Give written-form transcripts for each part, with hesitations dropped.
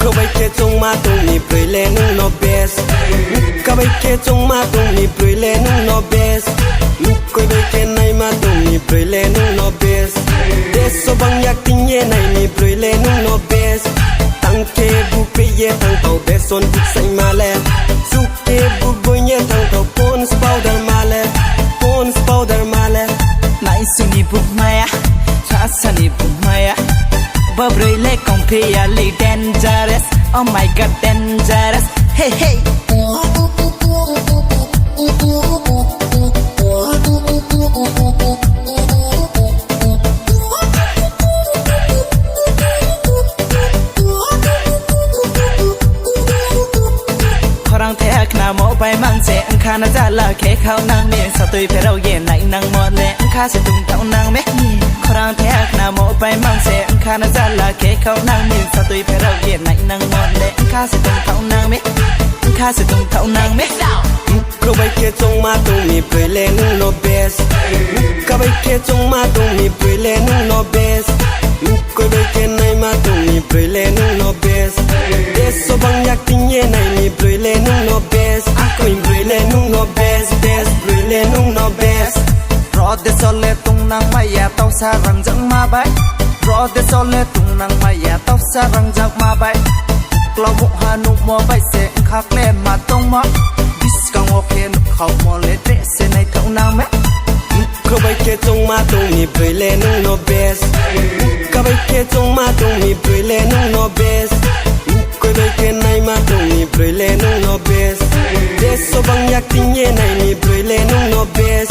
ก็ไปแค่จงมาตรงนี้เปรย์เลนุ่งนอเบสก็ไปแค่จงมาตรงนี้เปรย์เลนุ่งนอเบสก็ไปแค่ไหนมาตรงนี้เปรย์เลนุ่งนอเบสเดสบังอยากทิ้งเย่ไหนนี่เปรย์เลนุ่งนอเบสตั้งเคบุเปย์เย่ตั้งเต่าเบสส่วนบุกใส่มาแล้วสุกเคบุบเย่ตั้งเต่าปนสปาวเดอร์มาแล้วปนสปาวเดอร์มาแล้วไหนสุนีบุกมาชาสนีบุกมาบ่เบรย์เล็กของพี่ยาลี dangerous oh my god dangerous hey hey รังแทกหน้าหมอไปมั่งเสียงข้าน่าจะละแค่เขานางเมียสตุยเพเราเย็นไหนนางหมดเลยข้าสิตุ้งเต้านางเมฆครังแทกหน้าหมอไปมั่งเสียงข้าน่าจะละแค่เขานางเมียสตุยเพเราเย็นไหนนางหมดเลยข้าสิตุ้งเต้านางเมฆข้าสิตุ้งเต้านางเมฆก็ไปแค่จงมาตรงนี้เปรย์เลนุ่งนอเบสก็ไปแค่จงมาตรงนี้เปรย์เลนุ่งนอเบสก็ไปแค่ไหนมาตรงนี้เปรย์เลนุ่งนอเบสเดสบังอยากทิ้งเย่ไหนนี่เปรย์เลนุ่งนอเบสก็อินเปรย์เลนุ่งนอเบสเดสเปรย์เลนุ่งนอเบสรอเดสโอเลตุงนางไม่อยากต้องสารังจังมาไปรอเดสโอเลตุงนางไม่อยากต้องสารังจังมาไปกลัวมุกฮานุมัวไปเสกคักเล่มาตรงมาดิสกังโอเคนุกเขามัวเลเดสในเท่านางแม่ก็ไปแค่จงมาตรงนี้เปรย์เลนุ่งนอเบสก็ไปแค่จงมาตรงนี้เปรย์เลนุ่งนอเบสก็ไปแค่ไหนมาตรงนี้เปรย์เลนุ่งนอเบสเดสบังอยากทิ้งเย่ไหนนี่เปรย์เลนุ่งนอเบส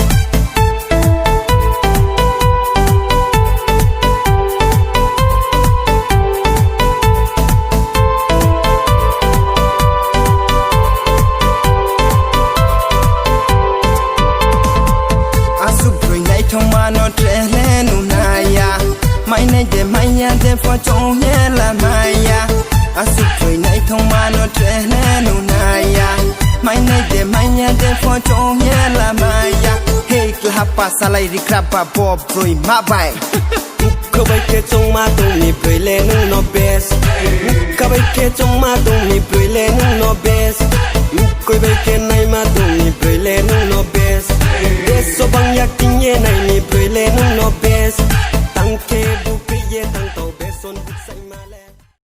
no trelenu naya mai nei de maya de fo chong ye la maya asu troi nei thong ma no trelenu naya mai nei de maya de fo chong ye la maya hey klap pa salai ri krap pa pop troi ma bai ก็ไปแค่จงมาตรงนี้เปรย์เลนุ่งนอเบสก็ไปแค่จงมาตรงนี้เปรย์เลนุ่งนอเบส